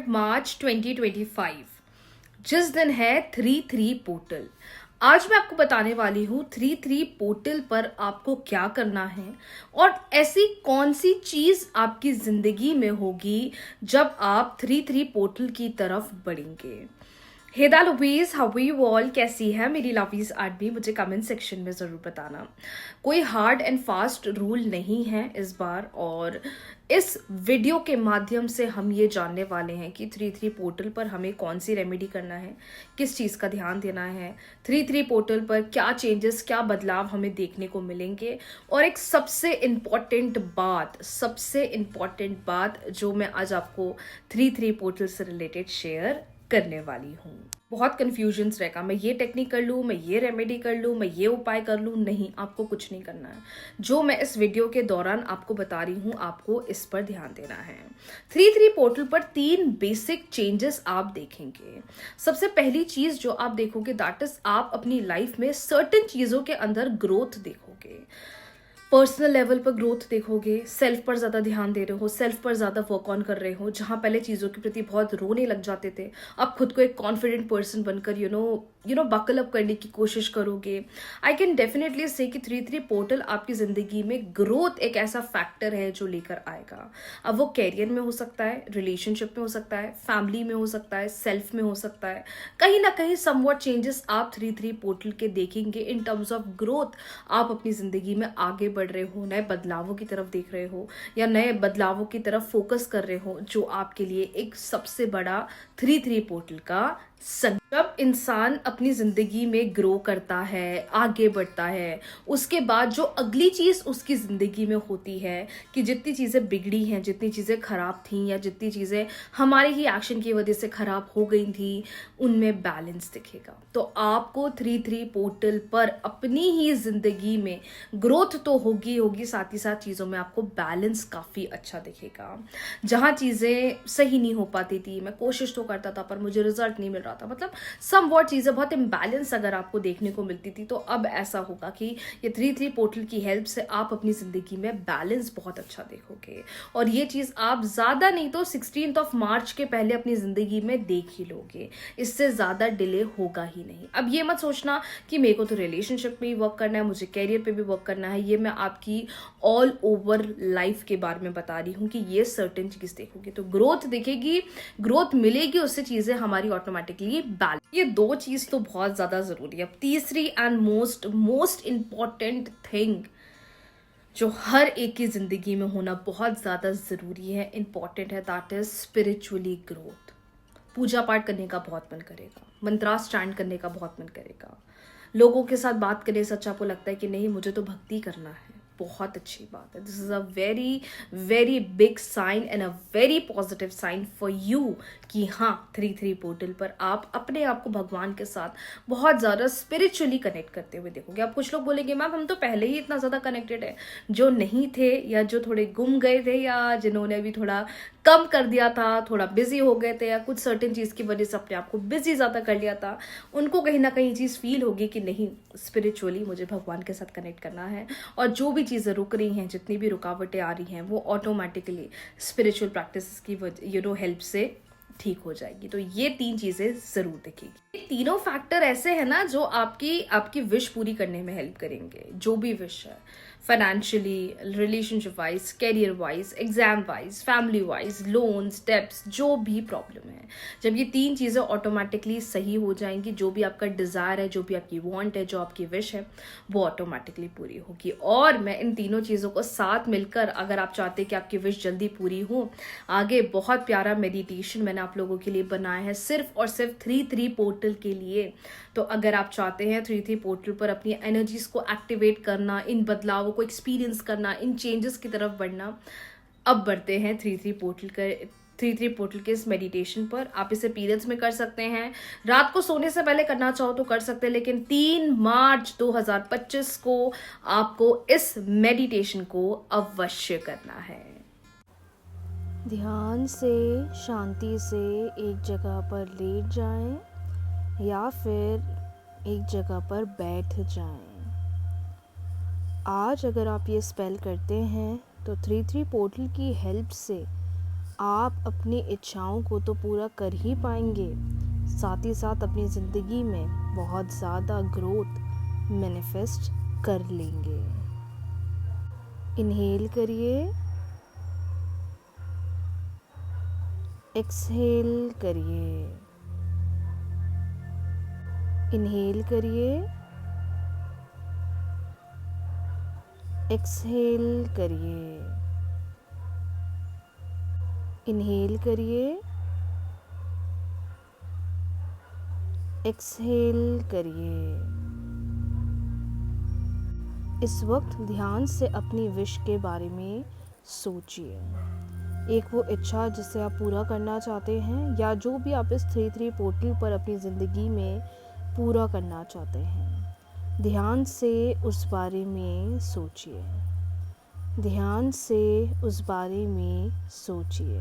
मार्च 2025, जिस दिन है 3-3 पोर्टल। आज मैं आपको बताने वाली हूँ 3-3 पोर्टल पर आपको क्या करना है और ऐसी कौन सी चीज आपकी जिंदगी में होगी जब आप 3-3 पोर्टल की तरफ बढ़ेंगे। हे दा लवीज, हाउ यू ऑल, कैसी है मेरी लवीज आदमी, मुझे कमेंट सेक्शन में ज़रूर बताना। कोई हार्ड एंड फास्ट रूल नहीं है इस बार, और इस वीडियो के माध्यम से हम ये जानने वाले हैं कि 3-3 पोर्टल पर हमें कौन सी रेमेडी करना है, किस चीज़ का ध्यान देना है, 3-3 पोर्टल पर क्या चेंजेस, क्या बदलाव हमें देखने को मिलेंगे। और एक सबसे इम्पॉर्टेंट बात जो मैं आज आपको 3-3 पोर्टल से रिलेटेड शेयर करने वाली हूँ। बहुत कंफ्यूजन्स रहेगा, मैं ये टेक्निक कर लूँ, मैं ये रेमेडी कर लूँ, मैं ये उपाय कर लूँ। नहीं, आपको कुछ नहीं करना है। जो मैं इस वीडियो के दौरान आपको बता रही हूँ, आपको इस पर ध्यान देना है। 3-3 पोर्टल पर 3 बेसिक चेंजेस आप देखेंगे। सबसे पहली चीज जो आप देखोगे दैट इज आप अपनी लाइफ में सर्टेन चीजों के अंदर ग्रोथ देखोगे। पर्सनल लेवल पर ग्रोथ देखोगे, सेल्फ पर ज़्यादा ध्यान दे रहे हो, सेल्फ पर ज़्यादा वर्क ऑन कर रहे हो। जहाँ पहले चीज़ों के प्रति बहुत रोने लग जाते थे, अब खुद को एक कॉन्फिडेंट पर्सन बनकर यू नो बकल अप करने की कोशिश करोगे। आई कैन डेफिनेटली से कि 3-3 पोर्टल आपकी ज़िंदगी में ग्रोथ एक ऐसा फैक्टर है जो लेकर आएगा। अब वो कैरियर में हो सकता है, रिलेशनशिप में हो सकता है, फैमिली में हो सकता है, सेल्फ में हो सकता है। कहीं ना कहीं समवॉट चेंजेस आप 3-3 पोर्टल के देखेंगे इन टर्म्स ऑफ ग्रोथ। आप अपनी ज़िंदगी में आगे बढ़ रहे हो, नए बदलावों की तरफ देख रहे हो, या नए बदलावों की तरफ फोकस कर रहे हो, जो आपके लिए एक सबसे बड़ा 3-3 पोर्टल का जब इंसान अपनी जिंदगी में ग्रो करता है, आगे बढ़ता है, उसके बाद जो अगली चीज उसकी जिंदगी में होती है कि जितनी चीजें बिगड़ी हैं, जितनी चीजें खराब थी, या जितनी चीजें हमारे ही एक्शन की वजह से खराब हो गई थी, उनमें बैलेंस दिखेगा। तो आपको 3-3 पोर्टल पर अपनी ही जिंदगी में ग्रोथ तो होगी, साथ ही साथ चीजों में आपको बैलेंस काफी अच्छा दिखेगा। जहां चीजें सही नहीं हो पाती थी, मैं कोशिश तो करता था पर मुझे रिजल्ट नहीं मिल रहा था, मतलब समवॉट चीजें बहुत इम्बैलेंस अगर आपको देखने को मिलती थी, तो अब ऐसा होगा कि ये 3-3 पोर्टल की हेल्प से आप अपनी जिंदगी में बैलेंस बहुत अच्छा देखोगे। और ये चीज आप ज्यादा नहीं तो 16 मार्च के पहले अपनी जिंदगी में देख ही लोगे। इससे ज्यादा डिले होगा ही नहीं। अब ये मत सोचना कि मेरे को तो रिलेशनशिप में ही वर्क करना है, मुझे कैरियर पे भी वर्क करना है। ये मैं आपकी ऑल ओवर लाइफ के बारे में बता रही हूँ कि ये सर्टेन चीज देखोगे तो ग्रोथ दिखेगी, ग्रोथ मिलेगी, उससे चीजें हमारी ऑटोमेटिकली बैलेंस। ये 2 चीज तो बहुत ज्यादा जरूरी है। अब तीसरी एंड मोस्ट इंपॉर्टेंट थिंग जो हर एक की जिंदगी में होना बहुत ज्यादा जरूरी है, इंपॉर्टेंट है, दैट इज स्पिरिचुअली ग्रोथ। पूजा पाठ करने का बहुत मन करेगा, मंत्रा स्टैंड करने का बहुत मन करेगा, लोगों के साथ बात करने से अच्छा आपको लगता है कि नहीं मुझे तो भक्ति करना है। बहुत अच्छी बात है। This is a very very big sign and a very positive sign for you कि हाँ 3-3 पोर्टल पर आप अपने आप को भगवान के साथ बहुत ज़्यादा स्पिरिचुअली कनेक्ट करते हुए देखोगे। अब कुछ लोग बोलेंगे मैम हम तो पहले ही इतना ज़्यादा कनेक्टेड है। जो नहीं थे, या जो थोड़े गुम गए थे, या जिन्होंने अभी थोड़ा कम कर दिया था, थोड़ा बिजी हो गए थे, या कुछ सर्टेन चीज़ की वजह से अपने आप को बिजी ज़्यादा कर लिया था, उनको कहीं ना कहीं चीज़ फील होगी कि नहीं स्पिरिचुअली मुझे भगवान के साथ कनेक्ट करना है। और जो भी चीज़ें रुक रही हैं, जितनी भी रुकावटें आ रही हैं, वो ऑटोमेटिकली स्पिरिचुअल प्रैक्टिस की हेल्प से ठीक हो जाएगी। तो ये 3 चीजें जरूर दिखेगी। ये तीनों फैक्टर ऐसे हैं ना जो आपकी विश पूरी करने में हेल्प करेंगे। जो भी विश है, financially, relationship wise, career wise, exam wise, family wise, loans, debts, जो भी प्रॉब्लम है, जब ये 3 चीजें ऑटोमेटिकली सही हो जाएंगी, जो भी आपका डिजायर है, जो भी आपकी वांट है, जो आपकी विश है, वो ऑटोमेटिकली पूरी होगी। और मैं इन तीनों चीजों को साथ मिलकर, अगर आप चाहते हैं कि आपकी विश जल्दी पूरी हो, आगे बहुत प्यारा मेडिटेशन मैंने आप लोगों के लिए बनाया है सिर्फ और सिर्फ 3-3 पोर्टल के लिए। तो अगर आप चाहते हैं 3-3 पोर्टल पर अपनी एनर्जीज को एक्टिवेट करना, इन बदलावों को एक्सपीरियंस करना, इन चेंजेस की तरफ बढ़ना, अब बढ़ते हैं 3-3 पोर्टल के इस मेडिटेशन पर। आप इसे पीरियड्स में कर सकते हैं, रात को सोने से पहले करना चाहो तो कर सकते हैं, लेकिन 3 मार्च 2025 को आपको इस मेडिटेशन को अवश्य करना है। ध्यान से, शांति से एक जगह पर लेट जाएं या फिर एक जगह पर बैठ जाएं। आज अगर आप ये स्पेल करते हैं तो 3-3 पोर्टल की हेल्प से आप अपनी इच्छाओं को तो पूरा कर ही पाएंगे, साथ ही साथ अपनी ज़िंदगी में बहुत ज़्यादा ग्रोथ मैनिफेस्ट कर लेंगे। इनहेल करिए, एक्सहेल करिए, इनहेल करिए, एक्सहेल करिए, इनहेल करिए, एक्सहेल करिए। इस वक्त ध्यान से अपनी विश के बारे में सोचिए। एक वो इच्छा जिसे आप पूरा करना चाहते हैं, या जो भी आप इस 3-3 पोर्टल पर अपनी ज़िंदगी में पूरा करना चाहते हैं, ध्यान से उस बारे में सोचिए। ध्यान से उस बारे में सोचिए।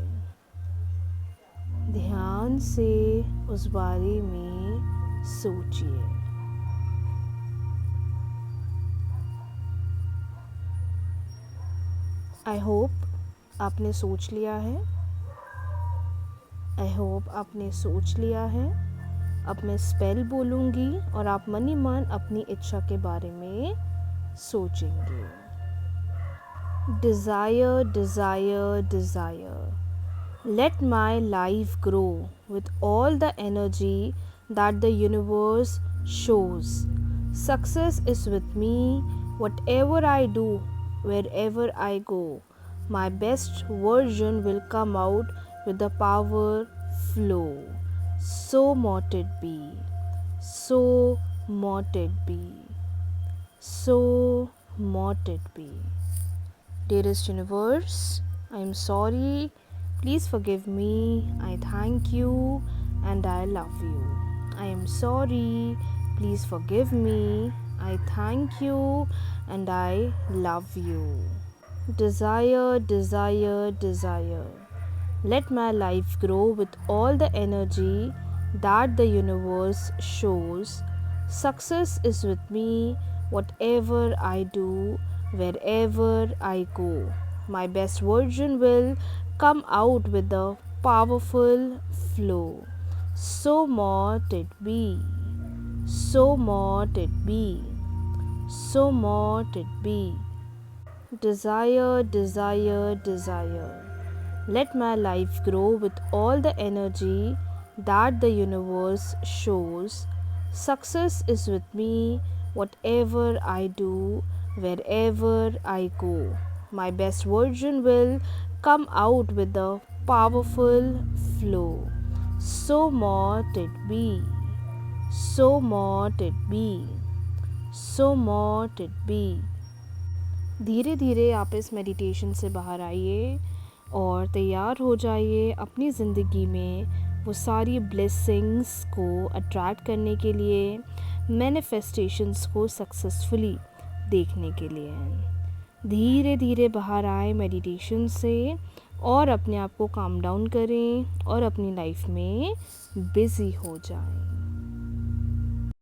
ध्यान से उस बारे में सोचिए। आई होप आपने सोच लिया है। आई होप आपने सोच लिया है। अब मैं स्पेल बोलूँगी और आप मन ही मन अपनी इच्छा के बारे में सोचेंगे। Desire, desire, desire. Let my life grow with all the energy that the universe shows. Success is with me, whatever I do, wherever I go. My best version will come out with the power flow. So mote it be. So mote it be. So mote it be. Dearest universe, I am sorry. Please forgive me. I thank you and I love you. I am sorry. Please forgive me. I thank you and I love you. Desire, desire, desire. Let my life grow with all the energy that the universe shows. Success is with me, whatever I do, wherever I go. My best version will come out with a powerful flow. So mote it be. So mote it be. So mote it be. Desire, desire, desire. Let my life grow with all the energy that the universe shows. Success is with me, whatever I do, wherever I go. My best version will come out with a powerful flow. So mote it be. So mote it be. So mote it be. धीरे धीरे आप इस meditation से बाहर आइए और तैयार हो जाइए अपनी ज़िंदगी में वो सारी ब्लेसिंग्स को अट्रैक्ट करने के लिए, मैनिफेस्टेशंस को सक्सेसफुली देखने के लिए। धीरे धीरे बाहर आए मेडिटेशन से और अपने आप को काम डाउन करें और अपनी लाइफ में बिजी हो जाएं।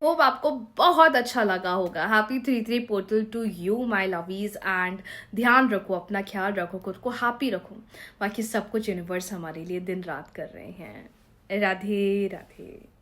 होप आपको बहुत अच्छा लगा होगा। Happy 3-3 portal to you my lovies, and ध्यान रखो, अपना ख्याल रखो, खुद को हैप्पी रखो। बाकी सब कुछ यूनिवर्स हमारे लिए दिन रात कर रहे हैं। राधे राधे।